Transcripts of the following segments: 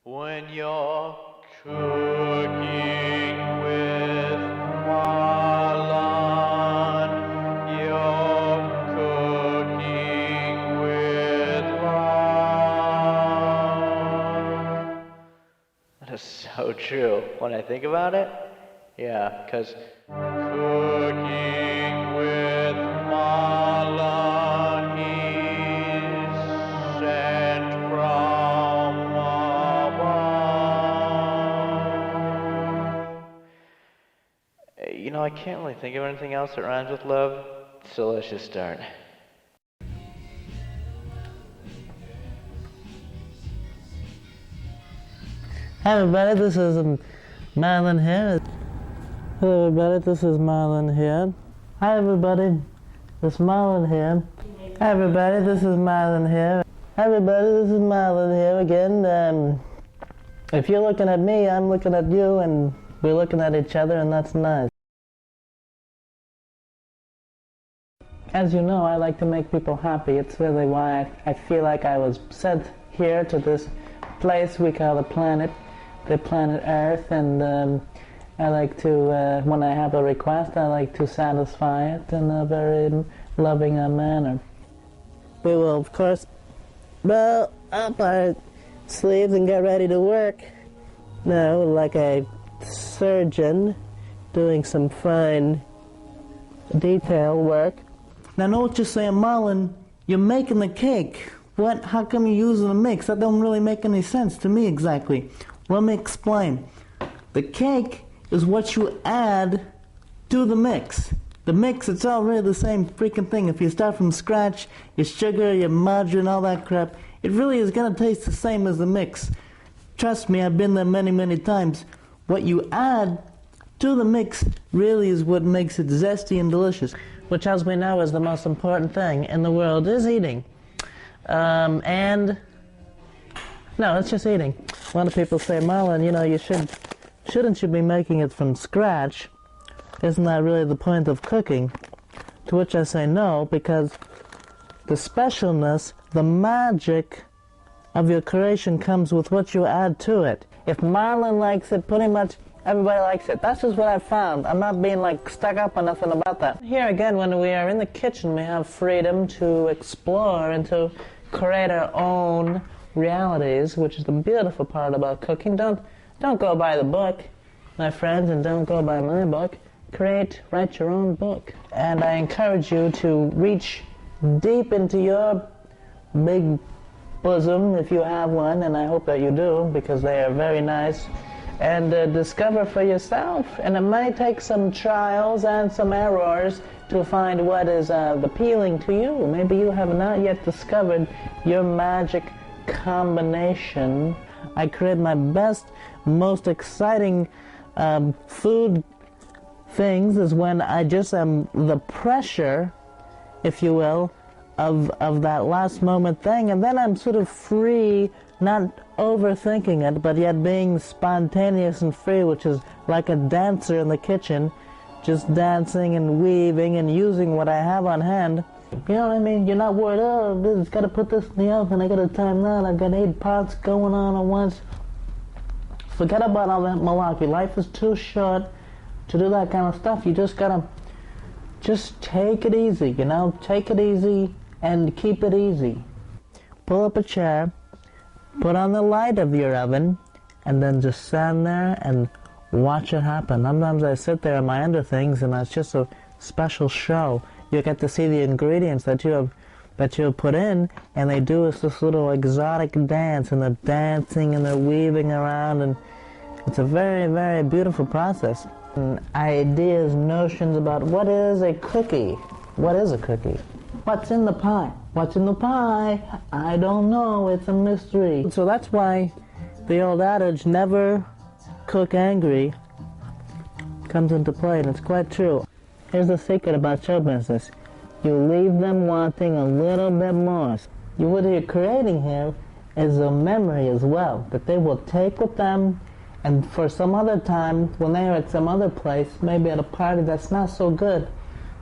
When you're cooking with Marlon, you're cooking with love. That is so true. When I think about it, yeah, because cooking with Marlon, he's sent from above. I can't really think of anything else that rhymes with love, so let's just start. Hi everybody, this is Marlon here. Hello everybody, this is Marlon here. Hi everybody, this is Marlon here. Hi everybody, this is Marlon here. Hi everybody, this is Marlon here again. If you're looking at me, I'm looking at you, and we're looking at each other, and that's nice. As you know, I like to make people happy. It's really why I feel like I was sent here to this place we call the planet Earth, and I like to, when I have a request, I like to satisfy it in a very loving manner. We will, of course, roll up our sleeves and get ready to work. Now, like a surgeon doing some fine detail work. Now, I know what you're saying, Marlon. You're making the cake. What? How come you're using a mix? That don't really make any sense to me exactly. Let me explain. The cake is what you add to the mix. The mix, it's all really the same freaking thing. If you start from scratch, your sugar, your margarine, all that crap, it really is going to taste the same as the mix. Trust me, I've been there many, many times. What you add to the mix really is what makes it zesty and delicious, which, as we know, is the most important thing in the world, is eating. No, it's just eating. A lot of people say, Marlon, shouldn't you be making it from scratch? Isn't that really the point of cooking? To which I say no, because the specialness, the magic of your creation comes with what you add to it. If Marlon likes it, pretty much everybody likes it. That's just what I've found. I'm not being stuck up on nothing about that. Here again, when we are in the kitchen, we have freedom to explore and to create our own realities, which is the beautiful part about cooking. Don't go by the book, my friends, and don't go by my book. Write your own book. And I encourage you to reach deep into your big bosom, if you have one, and I hope that you do, because they are very nice, and discover for yourself. And it may take some trials and some errors to find what is appealing to you. Maybe you have not yet discovered your magic combination. I create my best, most exciting food things is when I just am the pressure, if you will, of that last moment thing, and then I'm sort of free, not overthinking it, but yet being spontaneous and free, which is like a dancer in the kitchen, just dancing and weaving and using what I have on hand. You know what I mean? You're not worried, oh, I've got to put this in the oven, I got to time that, I've got 8 pots going on at once. Forget about all that malarkey. Life is too short to do that kind of stuff. You just got to just take it easy, take it easy and keep it easy. Pull up a chair, put on the light of your oven, and then just stand there and watch it happen. Sometimes I sit there and my under things, and it's just a special show. You get to see the ingredients that you have put in, and they do this little exotic dance, and they're dancing and they're weaving around, and it's a very, very beautiful process. And ideas, notions about what is a cookie. What is a cookie? What's in the pie? What's in the pie? I don't know. It's a mystery. So that's why the old adage, never cook angry, comes into play, and it's quite true. Here's the secret about show business. You leave them wanting a little bit more. What you're creating here is a memory as well, that they will take with them, and for some other time, when they're at some other place, maybe at a party that's not so good,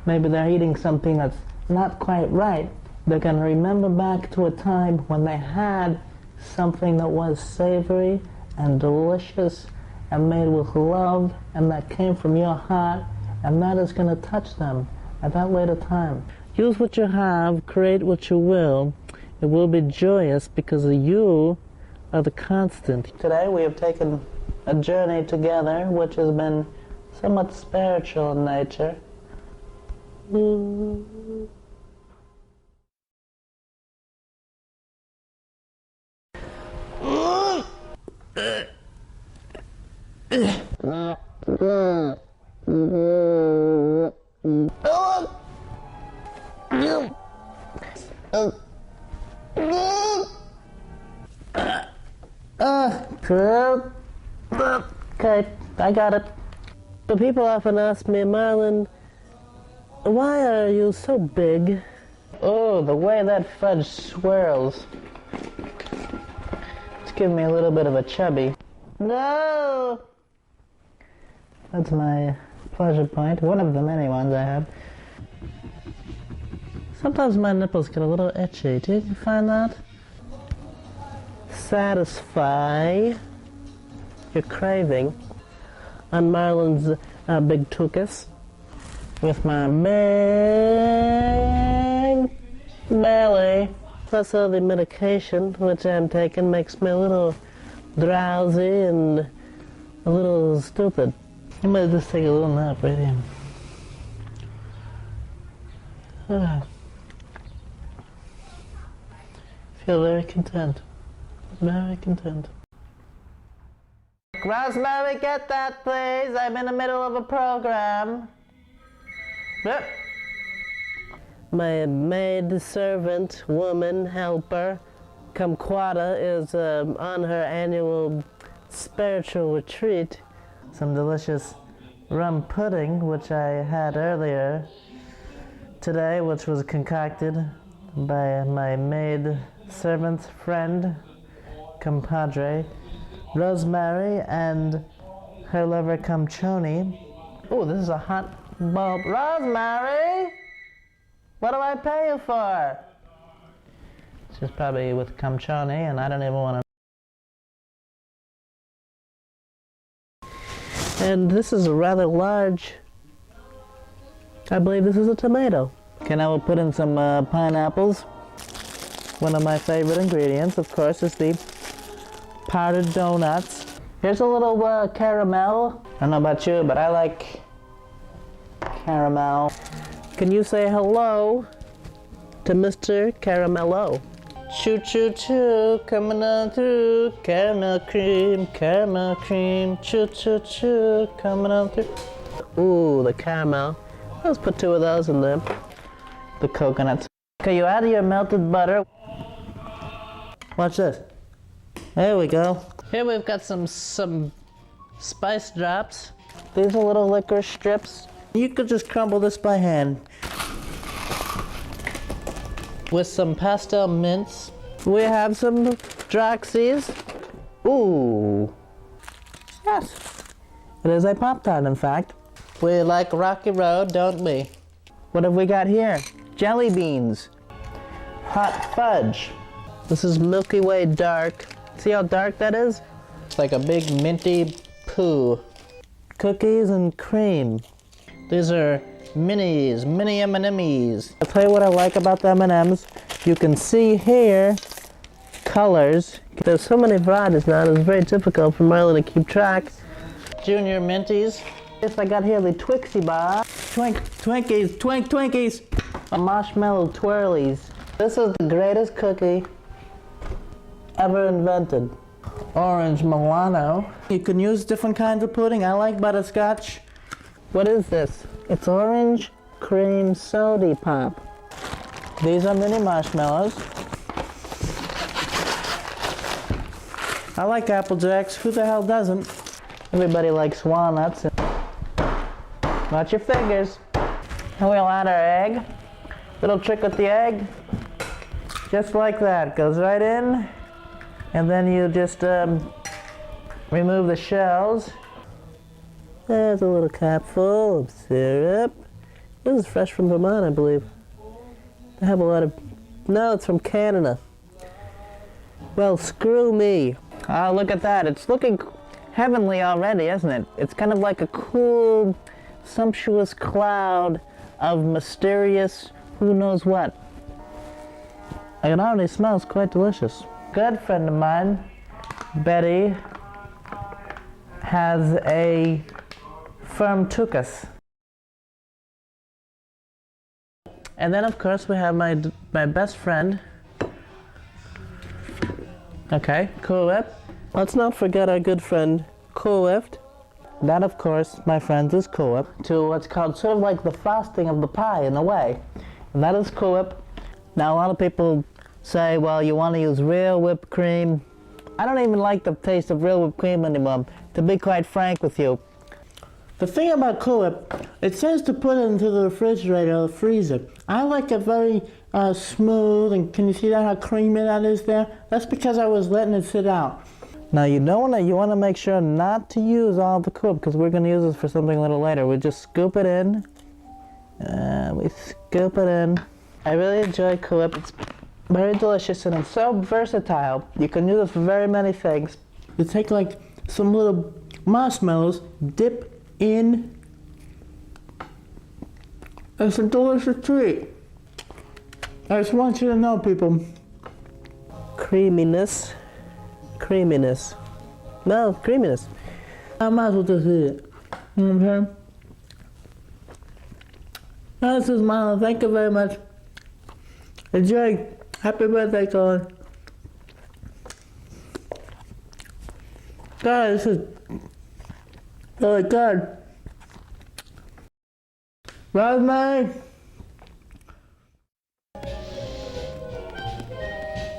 maybe they're eating something that's not quite right, they're going to remember back to a time when they had something that was savory and delicious and made with love and that came from your heart, and that is going to touch them at that later time. Use what you have, create what you will. It will be joyous because you are the constant. Today we have taken a journey together which has been somewhat spiritual in nature. Okay, I got it. But people often ask me, Marlon, why are you so big? Oh, the way that fudge swirls. It's giving me a little bit of a chubby. No! That's my pleasure point, one of the many ones I have. Sometimes my nipples get a little itchy. Did you find that? Satisfy your craving on Marlon's big tuchus with my big belly. Plus all the medication which I'm taking makes me a little drowsy and a little stupid. I might just take a little nap right here. Feel very content. Very content. Rosemary, get that, please. I'm in the middle of a program. Yep. My maid servant, woman, helper, kumquata, is on her annual spiritual retreat. Some delicious rum pudding, which I had earlier today, which was concocted by my maid servant's friend, compadre, Rosemary, and her lover, Cumchoni. Oh, this is a hot bulb. Rosemary! What do I pay you for? She's probably with Cumchoni, and I don't even want to. And this is a rather large, I believe this is a tomato. Okay, now we'll put in some pineapples. One of my favorite ingredients, of course, is the powdered donuts. Here's a little caramel. I don't know about you, but I like caramel. Can you say hello to Mr. Caramello? Choo choo choo, coming on through. Caramel cream, choo choo choo, coming on through. Ooh, the caramel. Let's put 2 of those in there. The coconuts. Okay, you add your melted butter. Watch this. There we go. Here we've got some spice drops. These are little licorice strips. You could just crumble this by hand. With some pastel mints. We have some Droxies. Ooh. Yes. It is a Pop-Tart, in fact. We like Rocky Road, don't we? What have we got here? Jelly beans. Hot fudge. This is Milky Way dark. See how dark that is? It's like a big minty poo. Cookies and cream. These are mini M&Ms. I'll tell you what I like about the M&Ms. You can see here colors. There's so many varieties now, it's very difficult for Marlon to keep track. Junior Minties. Yes, I got here the Twixie bar. Twinkies. A marshmallow twirlies. This is the greatest cookie ever invented. Orange Milano. You can use different kinds of pudding. I like butterscotch. What is this? It's orange cream soda pop. These are mini marshmallows. I like Apple Jacks. Who the hell doesn't? Everybody likes walnuts. Watch your fingers. And we'll add our egg. Little trick with the egg. Just like that. Goes right in. And then you just remove the shells. There's a little cap full of syrup. This is fresh from Vermont, I believe. They have a lot of... No, it's from Canada. Well, screw me. Oh, look at that. It's looking heavenly already, isn't it? It's kind of like a cool, sumptuous cloud of mysterious who knows what. It already smells quite delicious. Good friend of mine, Betty, has a firm tuchus. And then of course we have my best friend. Okay, Cool Whip. Let's not forget our good friend, Cool Whip. That of course, my friends, is Cool Whip. To what's called sort of like the frosting of the pie in a way. And that is Cool Whip. Now a lot of people say, well, you want to use real whipped cream. I don't even like the taste of real whipped cream anymore, to be quite frank with you. The thing about Cool Whip, it says to put it into the refrigerator or the freezer. I like it very smooth, and can you see that, how creamy that is there? That's because I was letting it sit out. Now you want to make sure not to use all the Cool Whip, because we're going to use this for something a little later. We just scoop it in. We scoop it in. I really enjoy Cool Whip. It's very delicious and it's so versatile. You can use it for very many things. You take like some little marshmallows, dip in. It's a delicious treat. I just want you to know, people. Creaminess. Creaminess. No, creaminess. I might as well just eat it. You know what I'm saying? This is Marlon. Thank you very much. Enjoy. Happy birthday, Colin. God, this is really good. Rosemary.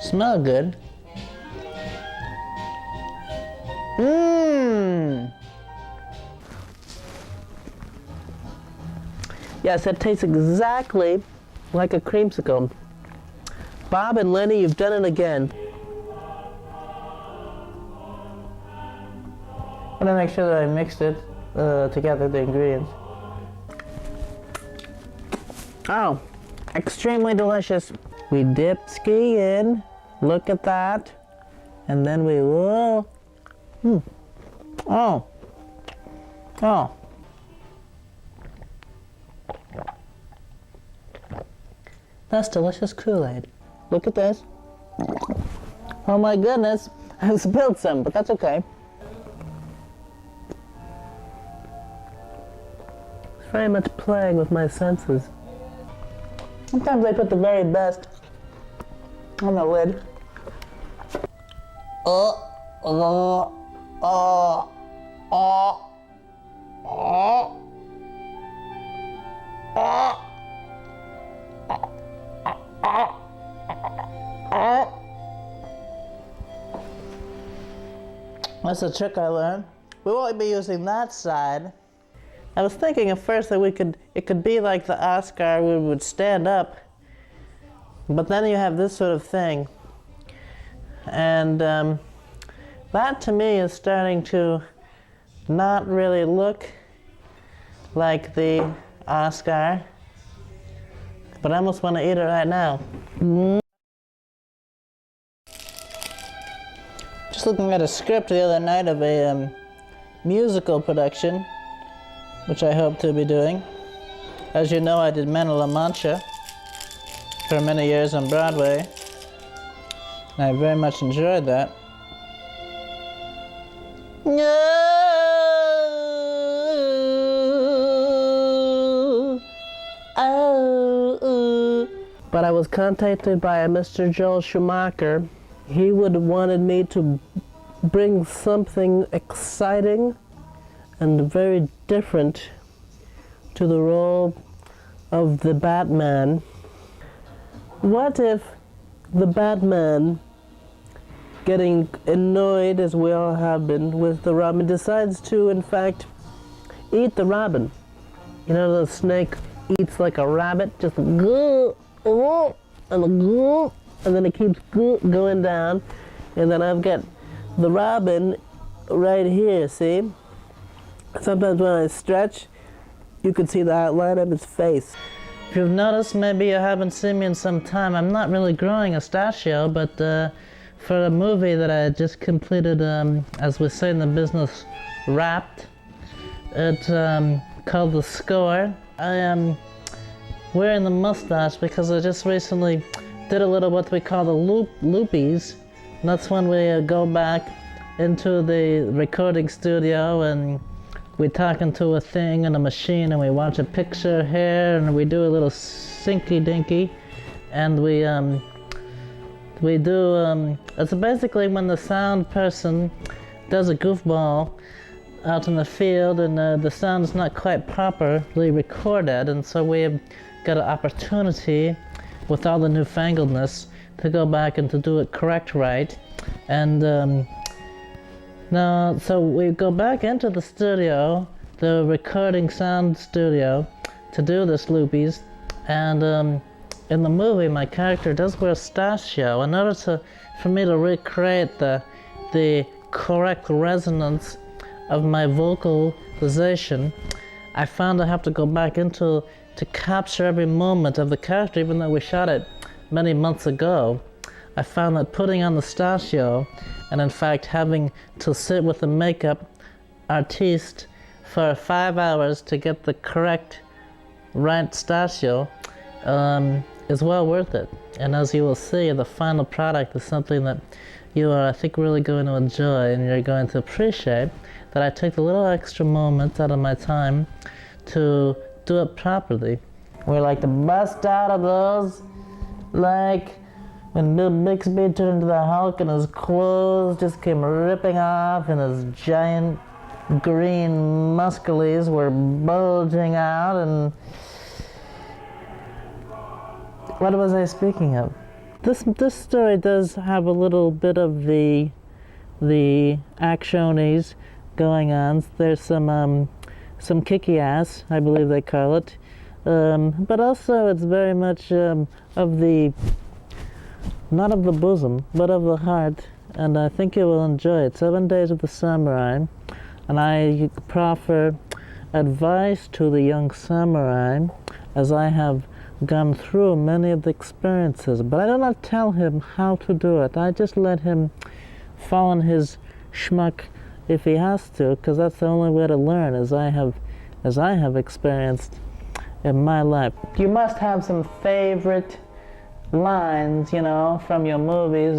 Smell good. Mmm. Yes, it tastes exactly like a creamsicle. Bob and Lenny, you've done it again. I want to make sure that I mixed it together, the ingredients. Oh, extremely delicious. We dip ski in, look at that, and then we will. Oh. Oh. That's delicious Kool-Aid. Look at this. Oh my goodness, I spilled some, but that's okay. It's very much playing with my senses. Sometimes I put the very best on the lid. That's a trick I learned. We won't be using that side. I was thinking at first that it could be like the Oscar, we would stand up, but then you have this sort of thing. And that to me is starting to not really look like the Oscar, but I almost want to eat it right now. Just looking at a script the other night of a musical production, which I hope to be doing. As you know, I did Men of La Mancha for many years on Broadway, and I very much enjoyed that. But I was contacted by a Mr. Joel Schumacher. He would have wanted me to bring something exciting and very different to the role of the Batman. What if the Batman, getting annoyed as we all have been with the Robin, decides to in fact eat the Robin? You know, the snake eats like a rabbit, just go, and then it keeps going down, and then I've got the Robin right here, see? Sometimes when I stretch, you can see the outline of his face. If you've noticed, maybe you haven't seen me in some time, I'm not really growing a mustachio, but for a movie that I just completed, as we say in the business, wrapped. It's called The Score. I am wearing the mustache because I just recently did a little what we call the loopies. And that's when we go back into the recording studio and we talk into a thing and a machine and we watch a picture here and we do a little sinky dinky and we do it's basically when the sound person does a goofball out in the field and the sound is not quite properly recorded, and so we've got an opportunity with all the newfangledness to go back and to do it correct right. And now, so we go back into the studio, the recording sound studio, to do this loopies. And in the movie, my character does wear a stachio. In order for me to recreate the correct resonance of my vocalization, I found I have to go back to capture every moment of the character, even though we shot it many months ago. I found that putting on the stachio, and in fact having to sit with a makeup artiste for 5 hours to get the correct right stachio is well worth it. And as you will see, the final product is something that you are, I think, really going to enjoy, and you're going to appreciate that I took a little extra moment out of my time to do it properly. We like to bust out of those, like when Bill Bixby turned into the Hulk and his clothes just came ripping off and his giant green muscles were bulging out. And what was I speaking of? This story does have a little bit of the actionies going on. There's some kicky ass, I believe they call it, but also it's very much of the, not of the bosom, but of the heart, and I think you will enjoy it. 7 Days of the Samurai, and I proffer advice to the young samurai as I have gone through many of the experiences, but I do not tell him how to do it. I just let him fall on his schmuck if he has to, because that's the only way to learn, as I have experienced in my life. You must have some favorite lines, you know, from your movies,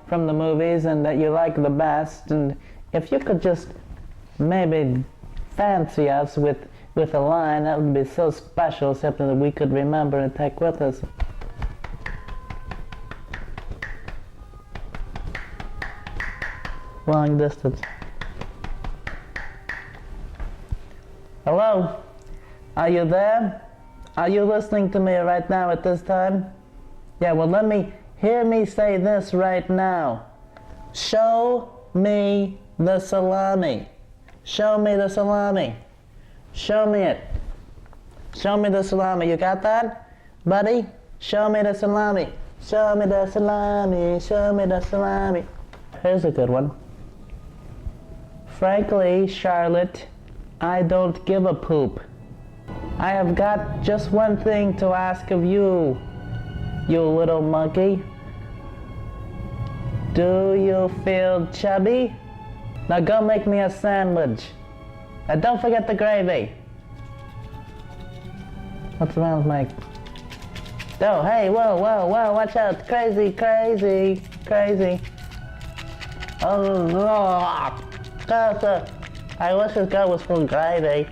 from the movies, and that you like the best. And if you could just maybe fancy us with a line, that would be so special, something that we could remember and take with us. Long distance. Hello? Are you there? Are you listening to me right now at this time? Yeah, well, hear me say this right now. Show me the salami. Show me the salami. Show me it. Show me the salami. You got that, buddy? Show me the salami. Show me the salami. Show me the salami. Here's a good one. Frankly, Charlotte, I don't give a poop. I have got just one thing to ask of you, you little monkey. Do you feel chubby? Now go make me a sandwich. And don't forget the gravy. What's wrong with Mike? Oh, hey, whoa, watch out. Crazy. Oh, I wish this guy was full gravy.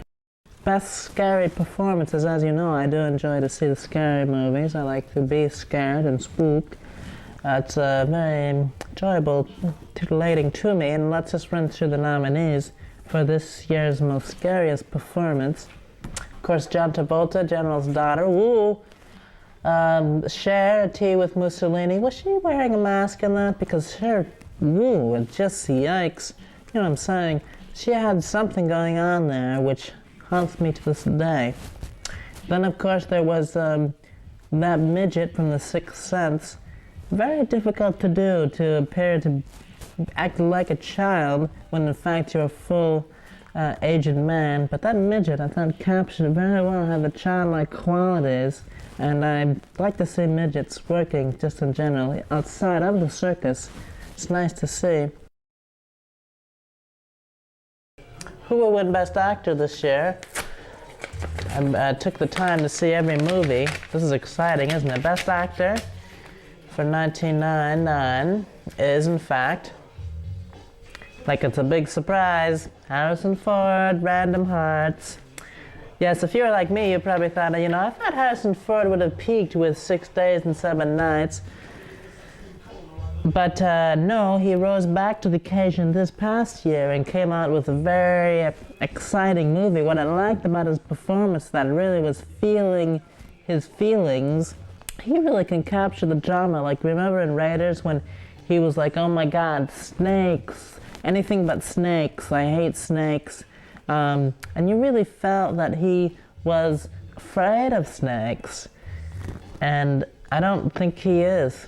Best scary performances, as you know, I do enjoy to see the scary movies. I like to be scared and spooked. It's very enjoyable, titillating to me. And let's just run through the nominees for this year's most scariest performance. Of course, John Travolta, General's Daughter. Woo! Cher, A Tea with Mussolini. Was she wearing a mask in that? Because her, woo, it just yikes. You know what I'm saying? She had something going on there which haunts me to this day. Then, of course, there was that midget from The Sixth Sense. Very difficult to do, to appear to act like a child when in fact you're a full aged man. But that midget, I thought, captured very well how the childlike qualities, and I like to see midgets working just in general outside of the circus It's nice to see. Who will win Best Actor this year? I took the time to see every movie. This is exciting, isn't it? Best Actor for 1999 is, in fact, like it's a big surprise, Harrison Ford, Random Hearts. Yes, if you were like me, you probably thought, you know, I thought Harrison Ford would have peaked with 6 Days and 7 Nights. But no, he rose back to the occasion this past year and came out with a very exciting movie. What I liked about his performance, that really was feeling his feelings. He really can capture the drama. Like, remember in Raiders when he was like, oh my God, snakes, anything but snakes, I hate snakes. And you really felt that he was afraid of snakes. And I don't think he is.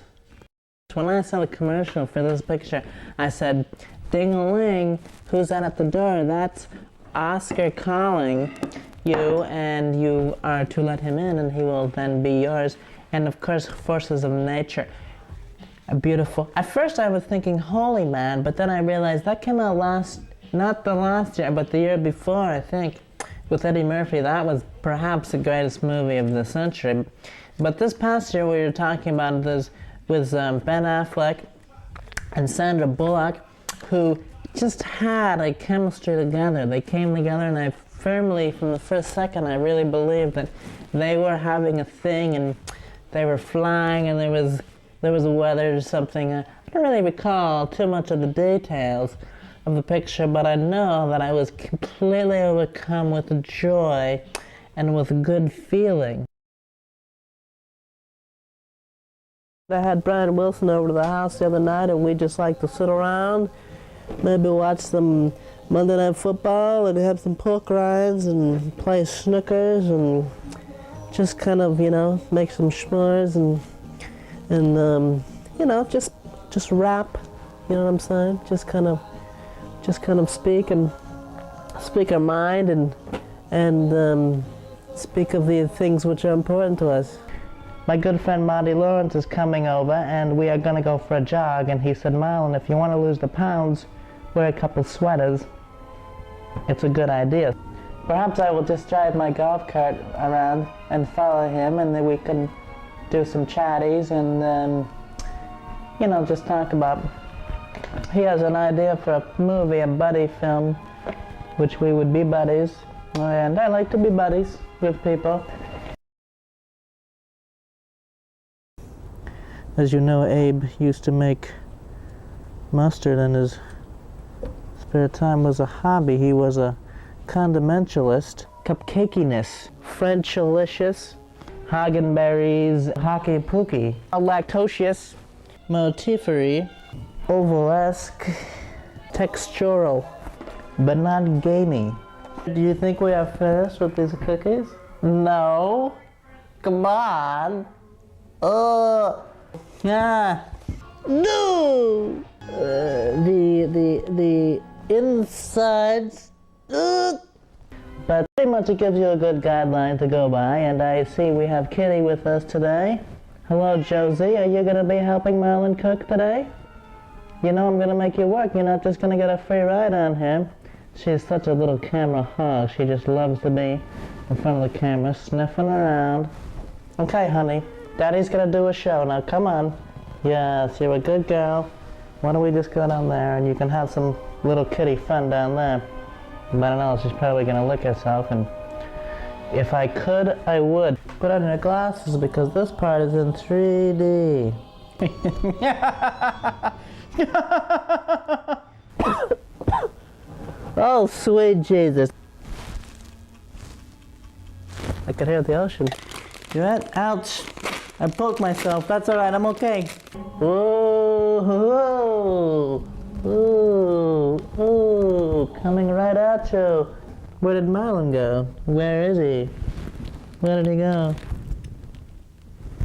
When I saw the commercial for this picture, I said, ding-a-ling, who's that at the door? That's Oscar calling you, and you are to let him in, and he will then be yours. And of course, Forces of Nature. Beautiful. At first I was thinking Holy Man, but then I realized that came out not the last year, but the year before, I think, with Eddie Murphy. That was perhaps the greatest movie of the century. But this past year we were talking about this with Ben Affleck and Sandra Bullock, who just had a chemistry together. They came together, and I firmly, from the first second, I really believed that they were having a thing, and they were flying, and there was weather or something. I don't really recall too much of the details of the picture, but I know that I was completely overcome with joy and with good feeling. I had Brian Wilson over to the house the other night, and we just like to sit around, maybe watch some Monday Night Football and have some pork rinds and play snookers and just kind of, you know, make some s'mores and you know, just rap, you know what I'm saying? Just kind of speak our mind and speak of the things which are important to us. My good friend Marty Lawrence is coming over, and we are going to go for a jog, and he said, Marlon, if you want to lose the pounds, wear a couple sweaters. It's a good idea. Perhaps I will just drive my golf cart around and follow him, and then we can do some chatties and, you know, just talk about. He has an idea for a movie, a buddy film, which we would be buddies, and I like to be buddies with people. As you know, Abe used to make mustard in his spare time. Was a hobby. He was a condimentalist. Cupcakiness, French-alicious, Hagenberries, hockey pookie, lactosius, motifery, ovalesque, textural, but not gamey. Do you think we are finished with these cookies? No. Come on. No. The insides. But pretty much it gives you a good guideline to go by, and I see we have Kitty with us today. Hello, Josie. Are you going to be helping Marlon cook today? You know I'm going to make you work. You're not just going to get a free ride on here. She's such a little camera hog. She just loves to be in front of the camera, sniffing around. Okay, honey. Daddy's going to do a show. Now, come on. Yes, you're a good girl. Why don't we just go down there, and you can have some little kitty fun down there. But I don't know, she's probably going to lick herself, and if I could, I would. Put on her glasses, because this part is in 3D. Oh, sweet Jesus. I could hear the ocean. You right? Ouch. I poked myself. That's all right. I'm okay. Whoa. Ooh. Ooh. Coming right at you. Where did Marlon go? Where is he? Where did he go?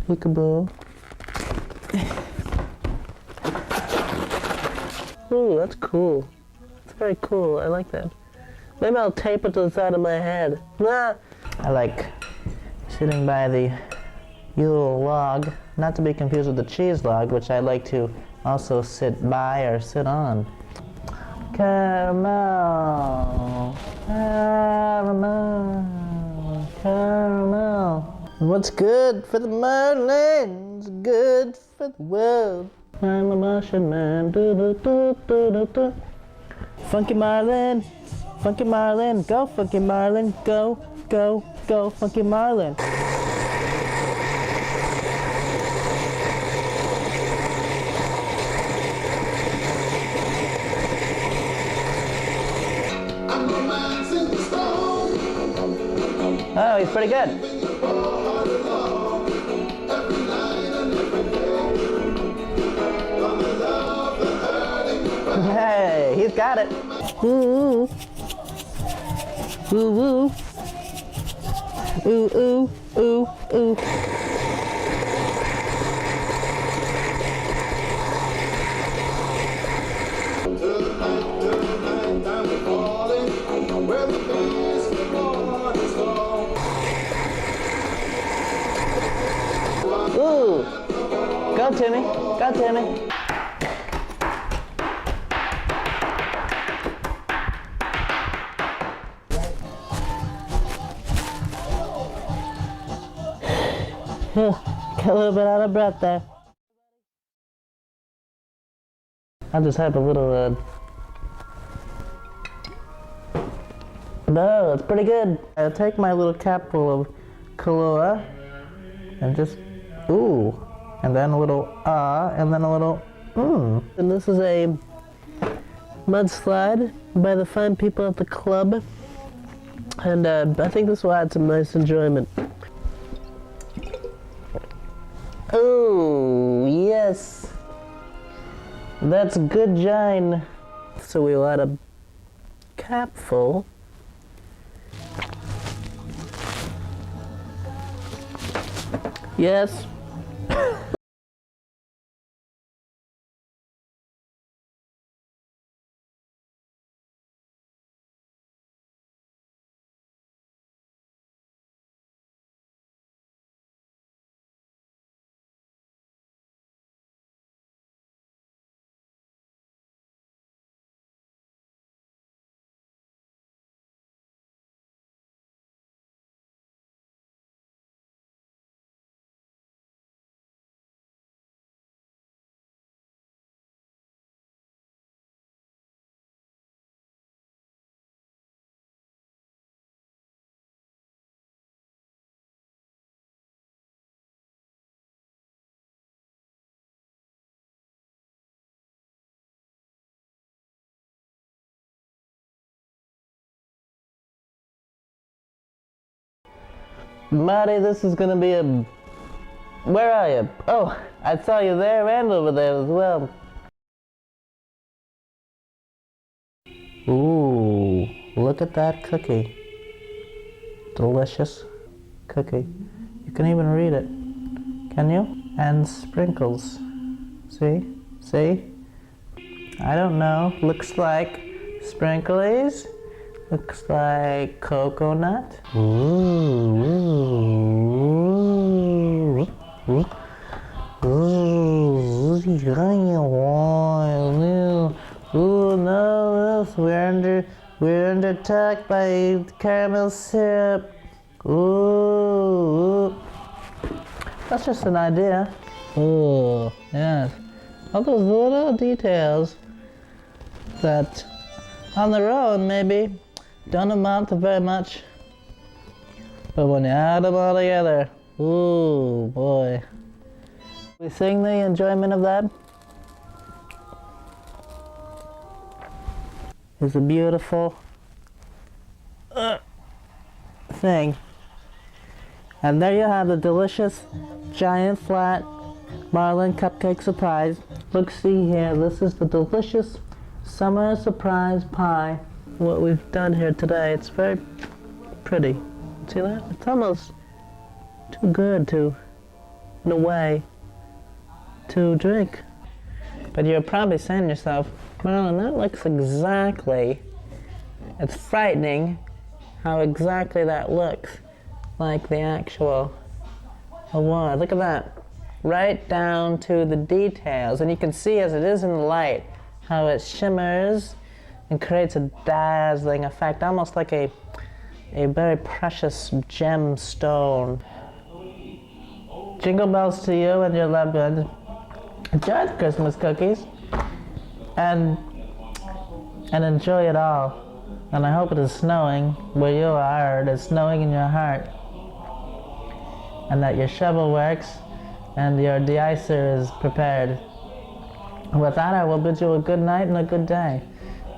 Peekaboo. Ooh, that's cool. It's very cool. I like that. Maybe I'll tape it to the side of my head. Ah. I like sitting by the Yule log, not to be confused with the cheese log, which I like to also sit by or sit on. Caramel, caramel, caramel. What's good for the Marlins, good for the world. I'm a Martian man, do-do-do-do-do-do. Funky Marlin, Funky Marlin, go Funky Marlin, go, go, go Funky Marlin. Oh, he's pretty good. Hey, he's got it. Ooh, ooh, ooh, ooh, ooh, ooh, ooh. Ooh, go Timmy, go Timmy. Got a little bit out of breath there. I'll just have a little, No, it's pretty good. I'll take my little capful of Kahlua and just, ooh, and then a little and then a little And this is a mudslide by the fine people at the club. And I think this will add some nice enjoyment. Oh, yes. That's good gine. So we'll add a capful. Yes. Marty, this is gonna be a... Where are you? Oh, I saw you there and over there as well. Ooh, look at that cookie. Delicious cookie. You can even read it. Can you? And sprinkles. See? See? I don't know. Looks like sprinklies. Looks like coconut. Ooh, ooh, ooh, ooh, ooh, no, we're under attack by caramel syrup. Ooh, that's just an idea. Ooh, yes. All those little details that on their own maybe don't amount to very much, but when you add them all together, ooh boy. We sing the enjoyment of that. It's a beautiful thing. And there you have the delicious giant flat Marlin cupcake surprise. Look, see here, this is the delicious summer surprise pie. What we've done here today, it's very pretty. See that? It's almost too good to, in a way, to drink. But you're probably saying to yourself, Marlon, that looks exactly, it's frightening how exactly that looks like the actual award. Look at that. right down to the details. And you can see as it is in the light how it shimmers and creates a dazzling effect, almost like a very precious gemstone. Jingle bells to you and your loved ones. Enjoy the Christmas cookies and enjoy it all. And I hope it is snowing where you are, it is snowing in your heart. And that your shovel works and your de-icer is prepared. With that, I will bid you a good night and a good day.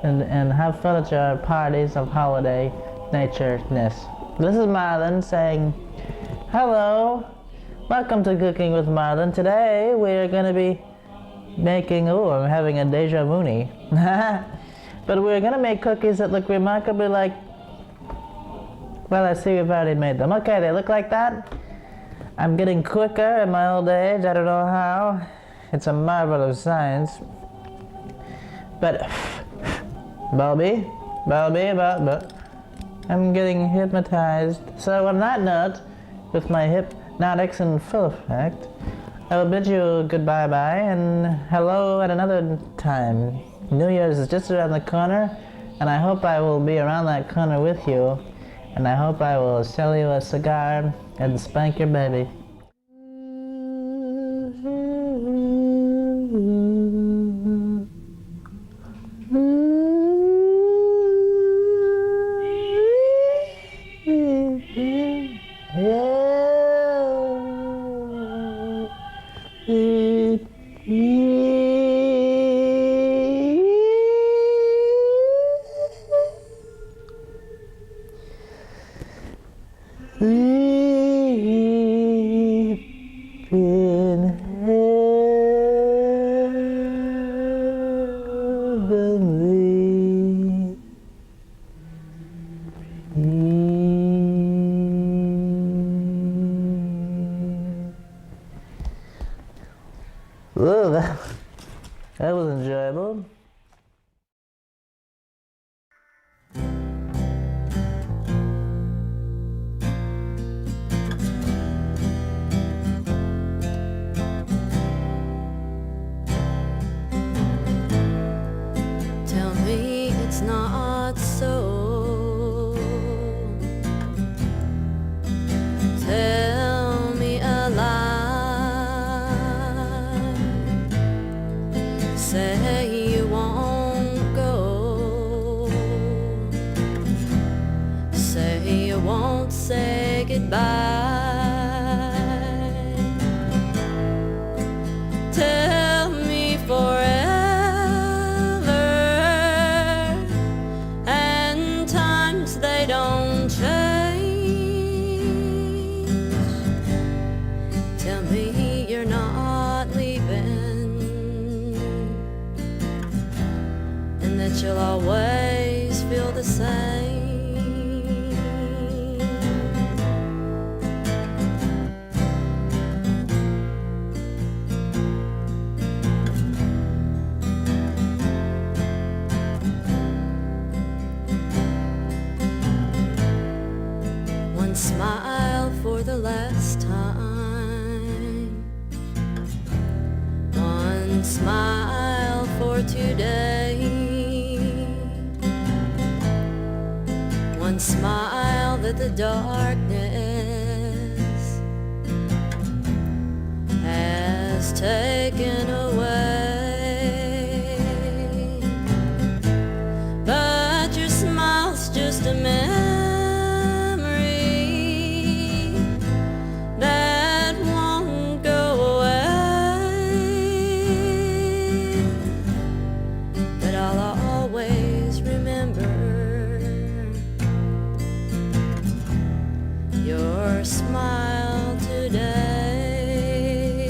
And have fun at your parties of holiday natureness. This is Marlon saying, hello, welcome to Cooking with Marlon. Today we are going to be making, I'm having a deja vu. But we're going to make cookies that look remarkably like, well, I see we've already made them. Okay, they look like that. I'm getting quicker in my old age, I don't know how. It's a marvel of science. But, Bulby, I'm getting hypnotized. So on that note, with my hypnotics in full effect, I will bid you goodbye-bye and hello at another time. New Year's is just around the corner, and I hope I will be around that corner with you, and I hope I will sell you a cigar and spank your baby. Whoa, that was enjoyable. Tell me it's not so. Tell me a lie. Say you won't go. Say you won't say goodbye. Tell me forever. They don't change. Tell me you're not leaving, and that you'll always feel the same. Smile for the last time. One smile for today. One smile that the darkness has taken away. But your smile's just a memory smile today,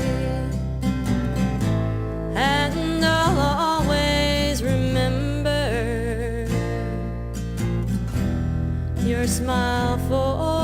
and I'll always remember your smile for